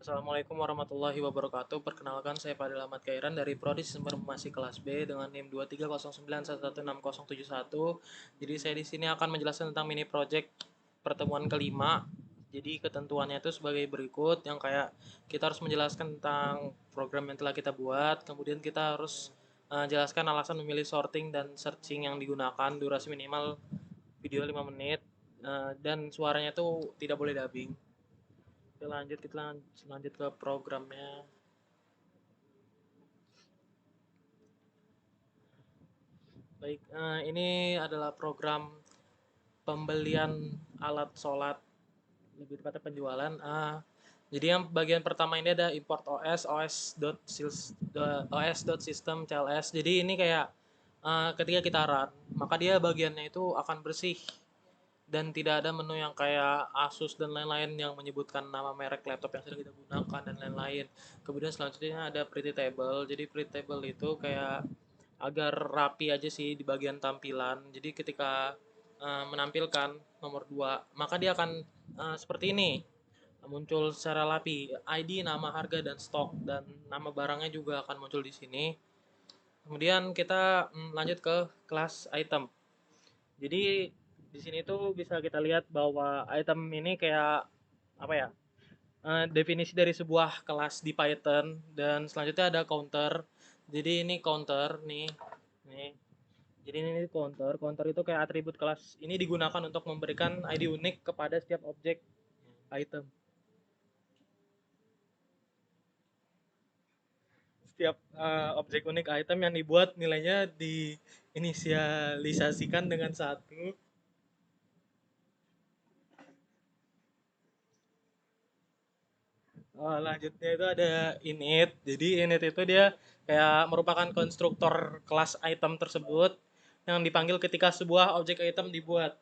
Assalamualaikum warahmatullahi wabarakatuh. Perkenalkan, saya Fadil Ahmad Kairan dari Prodi Sistem Informasi kelas B dengan NIM 230911671. Jadi saya di sini akan menjelaskan tentang mini project pertemuan kelima. Jadi ketentuannya itu sebagai berikut, yang kayak kita harus menjelaskan tentang program yang telah kita buat, kemudian kita harus jelaskan alasan memilih sorting dan searching yang digunakan, durasi minimal video 5 menit, dan suaranya itu tidak boleh dubbing. Oke, lanjut kita lanjut ke programnya. Baik, ini adalah program pembelian alat sholat, lebih tepatnya penjualan. Jadi yang bagian pertama ini ada import os.system cls. Jadi ini kayak ketika kita run, maka dia bagiannya itu akan bersih dan tidak ada menu yang kayak Asus dan lain-lain yang menyebutkan nama merek laptop yang sedang kita gunakan dan lain-lain. Kemudian selanjutnya ada pretty table. Jadi pretty table itu kayak agar rapi aja sih di bagian tampilan. Jadi ketika menampilkan nomor 2, maka dia akan seperti ini. Muncul secara rapi ID, nama, harga, dan stok, dan nama barangnya juga akan muncul di sini. Kemudian kita lanjut ke kelas item. Jadi di sini tuh bisa kita lihat bahwa item ini kayak apa ya? Definisi dari sebuah kelas di Python, dan selanjutnya ada counter. Jadi ini counter nih. Nih. Jadi ini counter. Counter itu kayak atribut kelas. Ini digunakan untuk memberikan ID unik kepada setiap objek item. Setiap objek unik item yang dibuat nilainya diinisialisasikan dengan satu. Lanjutnya itu ada init. Jadi init itu dia kayak merupakan konstruktor kelas item tersebut yang dipanggil ketika sebuah objek item dibuat.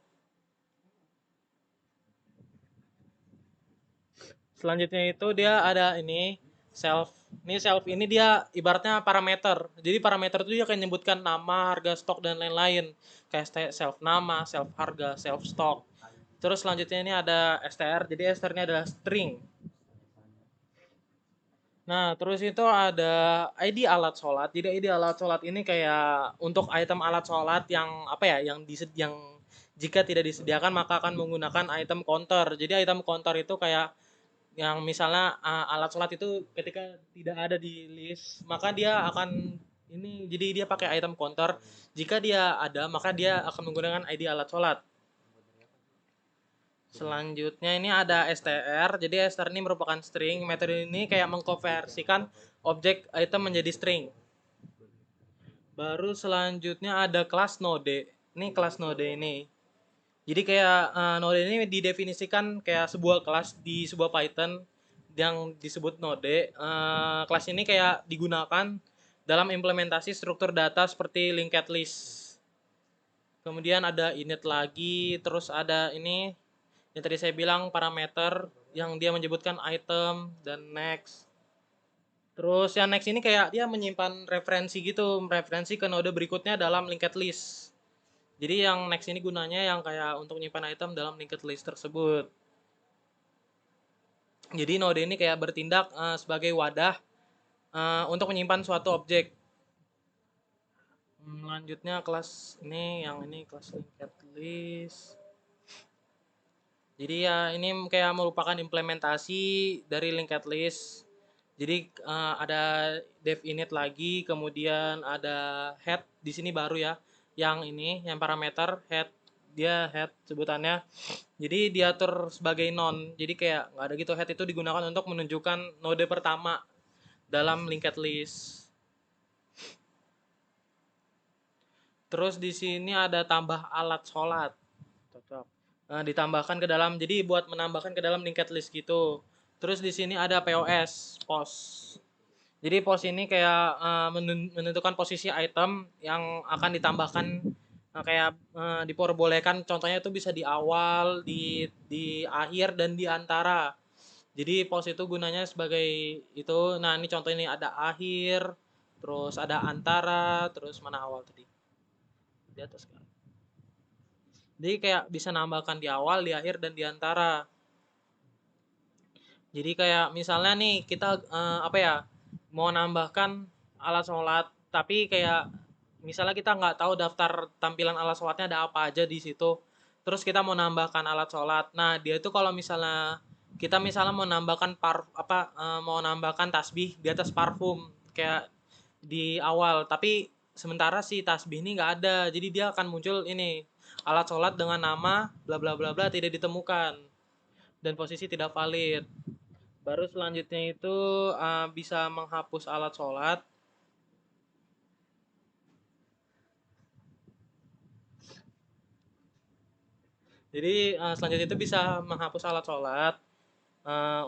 Selanjutnya itu dia ada ini self. Ini self ini dia ibaratnya parameter. Jadi parameter itu dia akan menyebutkan nama, harga, stok, dan lain-lain. Kayak self nama, self harga, self stok. Terus selanjutnya ini ada str. Jadi str ini adalah string. Nah, terus itu ada ID alat sholat. Jadi ID alat sholat ini kayak untuk item alat sholat yang apa ya, yang jika tidak disediakan maka akan menggunakan item counter. Jadi item counter itu kayak yang misalnya alat sholat itu ketika tidak ada di list, maka dia akan ini, jadi dia pakai item counter. Jika dia ada, maka dia akan menggunakan ID alat sholat. Selanjutnya ini ada str. Jadi str ini merupakan string. Metode ini kayak mengkonversikan objek item menjadi string. Baru selanjutnya ada kelas node. Ini kelas node ini. Jadi kayak node ini didefinisikan kayak sebuah kelas di sebuah Python yang disebut node. Kelas ini kayak digunakan dalam implementasi struktur data seperti linked list. Kemudian ada init lagi, terus ada ini yang tadi saya bilang parameter yang dia menyebutkan item dan next. Terus yang next ini kayak dia menyimpan referensi gitu, referensi ke node berikutnya dalam linked list. Jadi yang next ini gunanya yang kayak untuk menyimpan item dalam linked list tersebut. Jadi node ini kayak bertindak sebagai wadah untuk menyimpan suatu objek. Lanjutnya kelas ini, yang ini kelas linked list. Jadi ya ini kayak merupakan implementasi dari linked list. Jadi ada dev init lagi, kemudian ada head di sini baru ya. Yang ini, yang parameter head, dia head sebutannya. Jadi diatur sebagai non. Jadi kayak nggak ada gitu, head itu digunakan untuk menunjukkan node pertama dalam linked list. Terus di sini ada tambah alat sholat. Cocok. Ditambahkan ke dalam, jadi buat menambahkan ke dalam linked list gitu. Terus di sini ada POS, pos. Jadi pos ini kayak menentukan posisi item yang akan ditambahkan, kayak diperbolehkan, contohnya itu bisa di awal, di akhir, dan di antara. Jadi pos itu gunanya sebagai itu. Nah, ini contoh ini ada akhir, terus ada antara, terus mana awal tadi? Di atas kan. Jadi kayak bisa nambahkan di awal, di akhir, dan di antara. Jadi kayak misalnya nih kita apa ya, mau nambahkan alat sholat, tapi kayak misalnya kita nggak tahu daftar tampilan alat sholatnya ada apa aja di situ. Terus kita mau nambahkan alat sholat. Nah dia itu kalau misalnya kita misalnya mau nambahkan mau nambahkan tasbih di atas parfum kayak di awal, tapi sementara si tasbih ini nggak ada, jadi dia akan muncul ini alat sholat dengan nama bla bla bla bla tidak ditemukan dan posisi tidak valid. Baru selanjutnya itu bisa menghapus alat sholat. Jadi selanjutnya itu bisa menghapus alat sholat.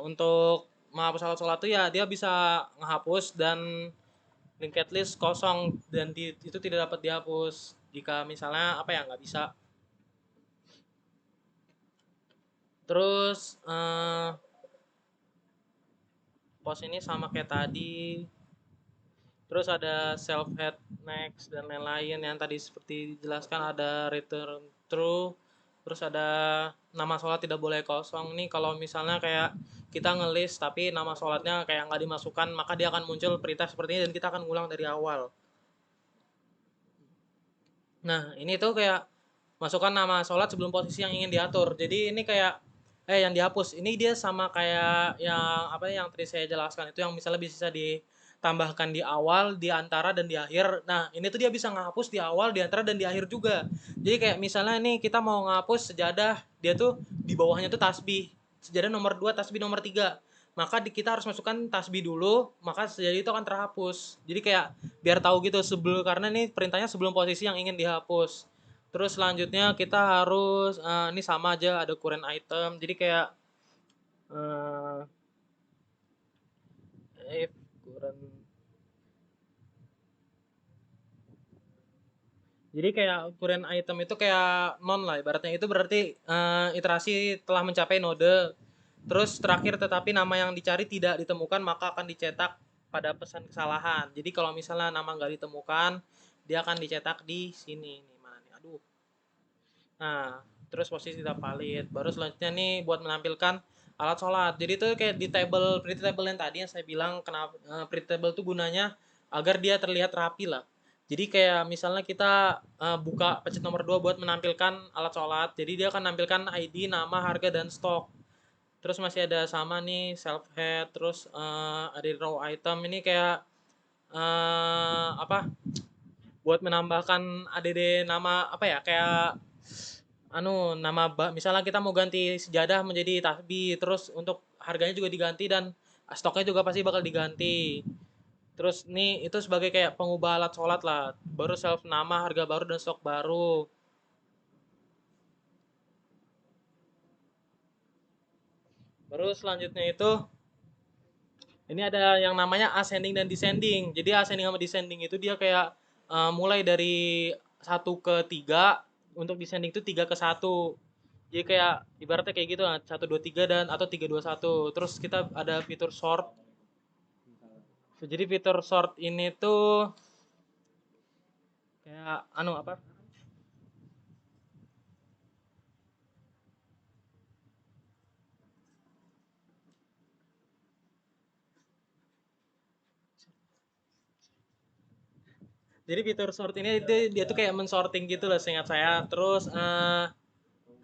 Untuk menghapus alat sholat itu ya dia bisa menghapus dan linked list kosong dan itu tidak dapat dihapus jika misalnya apa ya nggak bisa. Terus pos ini sama kayak tadi. Terus ada self head next dan lain-lain yang tadi seperti dijelaskan, ada return true. Terus ada nama sholat tidak boleh kosong nih, kalau misalnya kayak kita ngelis tapi nama sholatnya kayak nggak dimasukkan, maka dia akan muncul perintah seperti ini dan kita akan ngulang dari awal. Nah ini tuh kayak masukkan nama sholat sebelum posisi yang ingin diatur. Jadi ini kayak yang dihapus. Ini dia sama kayak yang apa yang tadi saya jelaskan itu, yang misalnya bisa ditambahkan di awal, di antara dan di akhir. Nah, ini tuh dia bisa ngapus di awal, di antara dan di akhir juga. Jadi kayak misalnya nih kita mau ngapus sejadah, dia tuh di bawahnya tuh tasbih. Sejadah nomor 2, tasbih nomor 3. Maka kita harus masukkan tasbih dulu, maka sejadah itu akan terhapus. Jadi kayak biar tahu gitu sebelum, karena ini perintahnya sebelum posisi yang ingin dihapus. Terus selanjutnya kita harus ini sama aja, ada current item. Jadi kayak uh, if current, jadi kayak current item itu kayak non lah ibaratnya, itu berarti iterasi telah mencapai node. Terus terakhir tetapi nama yang dicari tidak ditemukan maka akan dicetak pada pesan kesalahan. Jadi kalau misalnya nama nggak ditemukan, dia akan dicetak di sini nih, mana nih, aduh. Nah, terus posisi tidak valid. Baru selanjutnya nih buat menampilkan alat sholat. Jadi itu kayak di table, pretty table yang tadi yang saya bilang, kenapa pretty table itu gunanya agar dia terlihat rapi lah. Jadi kayak misalnya kita buka pencet nomor 2 buat menampilkan alat sholat. Jadi dia akan menampilkan ID, nama, harga, dan stok. Terus masih ada sama nih self head, terus ada raw item. Ini kayak apa? Buat menambahkan ADD nama apa ya? Kayak nama misalnya kita mau ganti sejadah menjadi tasbih, terus untuk harganya juga diganti dan stoknya juga pasti bakal diganti. Terus nih itu sebagai kayak pengubah alat sholat lah, baru self nama, harga baru, dan stok baru. Baru selanjutnya itu ini ada yang namanya ascending dan descending. Jadi ascending sama descending itu dia kayak mulai dari 1 ke 3, untuk descending itu 3 ke 1. Jadi kayak ibaratnya kayak gitu, 1 2 3 dan atau 3 2 1. Terus kita ada fitur sort. Jadi fitur sort ini tuh kayak apa? Jadi fitur sort ini dia tuh kayak mensorting gitu loh seingat saya. Terus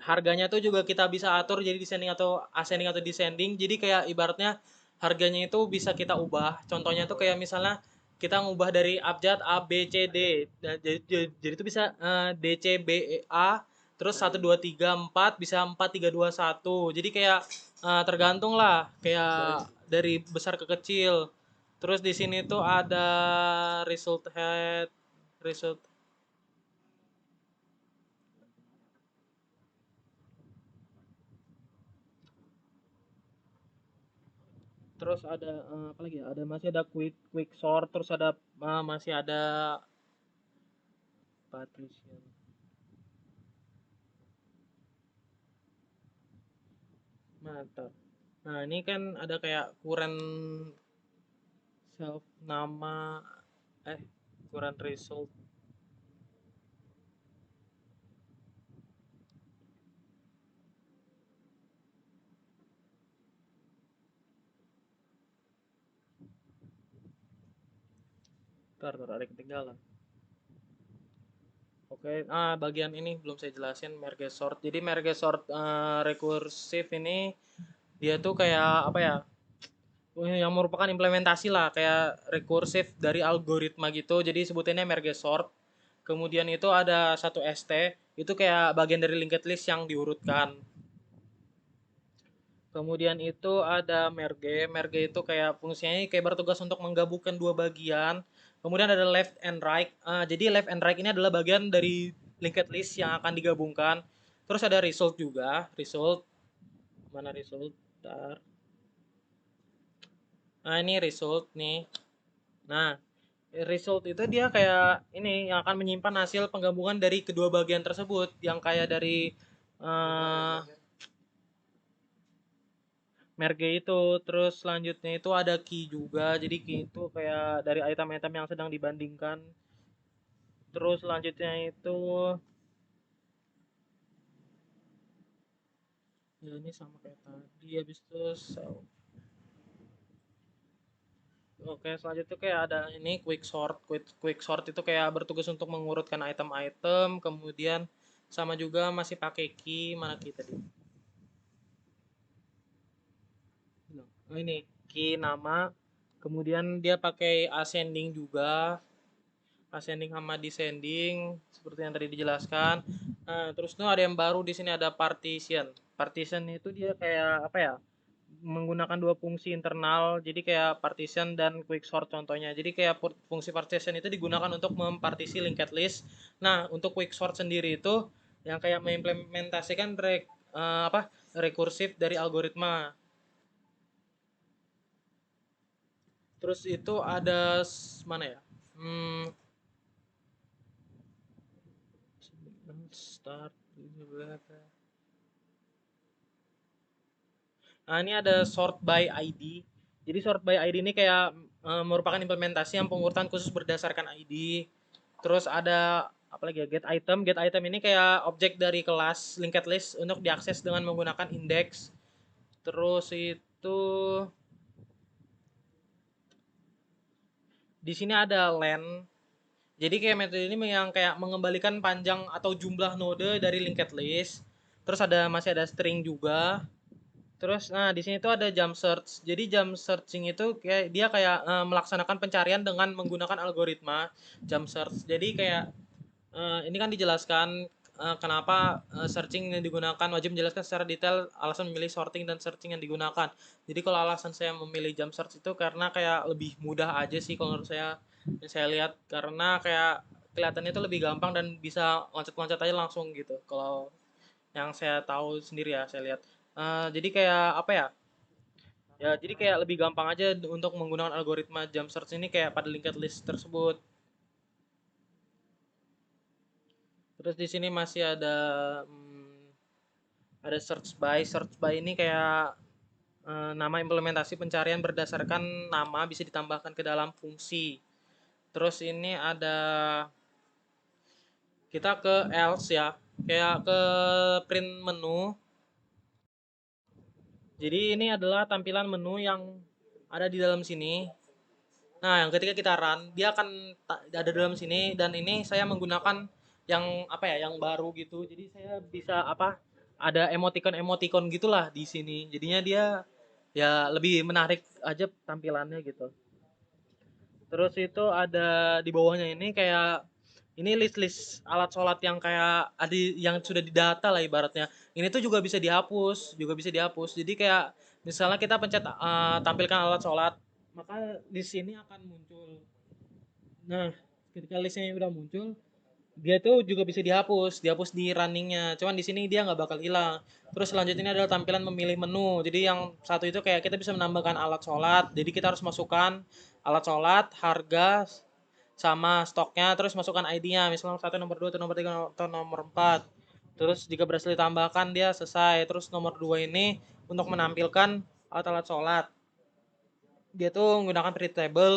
harganya tuh juga kita bisa atur jadi descending atau ascending atau descending. Jadi kayak ibaratnya harganya itu bisa kita ubah. Contohnya tuh kayak misalnya kita ngubah dari abjad A B C D. Jadi itu bisa D C B E A, terus 1 2 3 4, bisa 4 3 2 1. Jadi kayak tergantung lah kayak dari besar ke kecil. Terus di sini tuh ada result head, result. Terus ada apa lagi ya? Ada, masih ada quick quick sort, terus ada masih ada partition mata. Nah, ini kan ada kayak current self nama, eh current result. Ntar ada ketinggalan. Oke, bagian ini belum saya jelasin merge sort. Jadi merge sort recursive ini dia tuh kayak apa ya? Yang merupakan implementasi lah kayak rekursif dari algoritma gitu. Jadi sebutannya merge sort. Kemudian itu ada satu ST, itu kayak bagian dari linked list yang diurutkan. Kemudian itu ada merge. Merge itu kayak fungsinya kayak bertugas untuk menggabungkan dua bagian. Kemudian ada left and right. Jadi left and right ini adalah bagian dari linked list yang akan digabungkan. Terus ada result juga. Result. Mana result? Bentar. Nah, ini result nih. Nah, result itu dia kayak ini yang akan menyimpan hasil penggabungan dari kedua bagian tersebut yang kayak dari uh, merge itu. Terus selanjutnya itu ada key juga, jadi key itu kayak dari item-item yang sedang dibandingkan. Terus selanjutnya itu ya ini sama kayak tadi. Habis itu oke, selanjutnya kayak ada ini quick sort. Quick sort itu kayak bertugas untuk mengurutkan item-item, kemudian sama juga masih pakai key. Mana key tadi? Oh, ini key nama, kemudian dia pakai ascending juga, ascending sama descending seperti yang tadi dijelaskan. Nah, terus tuh ada yang baru di sini ada partition. Partition itu dia kayak apa ya, menggunakan dua fungsi internal, jadi kayak partition dan quick sort contohnya. Jadi kayak fungsi partition itu digunakan untuk mempartisi linked list. Nah, untuk quick sort sendiri itu yang kayak mengimplementasikan apa rekursif dari algoritma. Terus itu ada mana ya? Hmm, start. Nah, ini ada sort by ID. Jadi sort by ID ini kayak merupakan implementasi yang pengurutan khusus berdasarkan ID. Terus ada apa lagi ya? Get item. Get item ini kayak objek dari kelas linked list untuk diakses dengan menggunakan index. Terus itu di sini ada len. Jadi kayak metode ini yang kayak mengembalikan panjang atau jumlah node dari linked list. Terus masih ada string juga. Terus nah di sini tuh ada jump search. Jadi jump searching itu kayak dia kayak melaksanakan pencarian dengan menggunakan algoritma jump search. Jadi kayak ini kan dijelaskan kenapa searching yang digunakan, wajib menjelaskan secara detail alasan memilih sorting dan searching yang digunakan. Jadi kalau alasan saya memilih jump search itu karena kayak lebih mudah aja sih kalau menurut saya, yang saya lihat, karena kayak kelihatannya itu lebih gampang dan bisa loncat-loncat aja langsung gitu. Kalau yang saya tahu sendiri ya, saya lihat. Jadi kayak apa ya? Ya, jadi kayak lebih gampang aja untuk menggunakan algoritma jump search ini kayak pada linked list tersebut. Terus di sini masih ada search by. Search by ini kayak nama implementasi pencarian berdasarkan nama bisa ditambahkan ke dalam fungsi. Terus ini ada kita ke else ya, kayak ke print menu. Jadi ini adalah tampilan menu yang ada di dalam sini. Nah, yang ketika kita run, dia akan ada dalam sini, dan ini saya menggunakan yang apa ya, yang baru gitu. Jadi saya bisa apa? Ada emoticon-emoticon gitulah di sini. Jadinya dia ya lebih menarik aja tampilannya gitu. Terus itu ada di bawahnya ini kayak ini list-list alat sholat yang kayak ada yang sudah didata lah ibaratnya. Ini tuh juga bisa dihapus, juga bisa dihapus. Jadi kayak misalnya kita pencet tampilkan alat sholat, maka di sini akan muncul. Nah, ketika listnya udah muncul, dia tuh juga bisa dihapus, dihapus di runningnya. Cuman di sini dia nggak bakal hilang. Terus selanjutnya ini adalah tampilan memilih menu. Jadi yang satu itu kayak kita bisa menambahkan alat sholat. Jadi kita harus masukkan alat sholat, harga, sama stoknya, terus masukkan ID-nya. Misalnya satu, nomor 2, atau nomor 3, atau nomor 4. Terus jika berhasil ditambahkan dia selesai. Terus nomor 2 ini untuk menampilkan alat-alat sholat. Dia tuh menggunakan period table.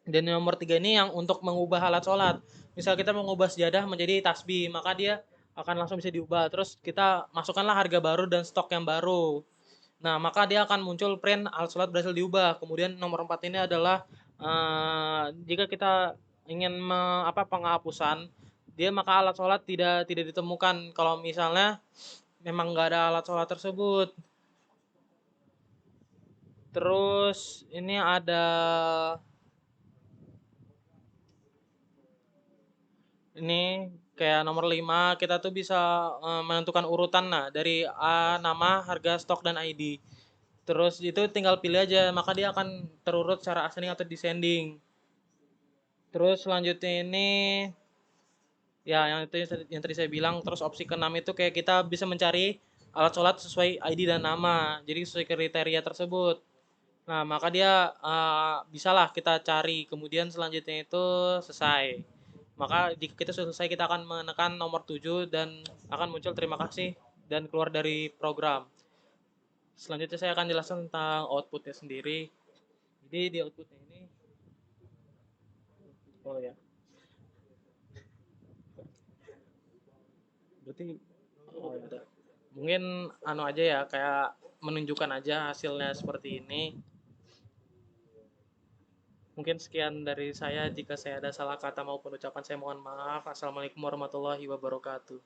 Dan nomor 3 ini yang untuk mengubah alat sholat. Misal kita mengubah sejadah menjadi tasbih, maka dia akan langsung bisa diubah. Terus kita masukkanlah harga baru dan stok yang baru. Nah, maka dia akan muncul print alat sholat berhasil diubah. Kemudian nomor 4 ini adalah Jika kita ingin penghapusan, dia maka alat sholat tidak ditemukan kalau misalnya memang nggak ada alat sholat tersebut. Terus ini ada ini kayak nomor 5 kita tuh bisa menentukan urutan nah dari nama, harga, stok dan ID. Terus itu tinggal pilih aja, maka dia akan terurut secara ascending atau descending. Terus selanjutnya ini ya yang itu yang tadi saya bilang. Terus opsi keenam itu kayak kita bisa mencari alat sholat sesuai ID dan nama, jadi sesuai kriteria tersebut. Nah maka dia bisalah kita cari, kemudian selanjutnya itu selesai. Maka jika kita sudah selesai kita akan menekan nomor 7 dan akan muncul terima kasih dan keluar dari program. Selanjutnya saya akan jelaskan tentang outputnya sendiri. Jadi di outputnya ini, oh ya, berarti oh ya udah. Mungkin anu aja ya, kayak menunjukkan aja hasilnya seperti ini. Mungkin sekian dari saya. Jika saya ada salah kata maupun ucapan saya mohon maaf. Assalamualaikum warahmatullahi wabarakatuh.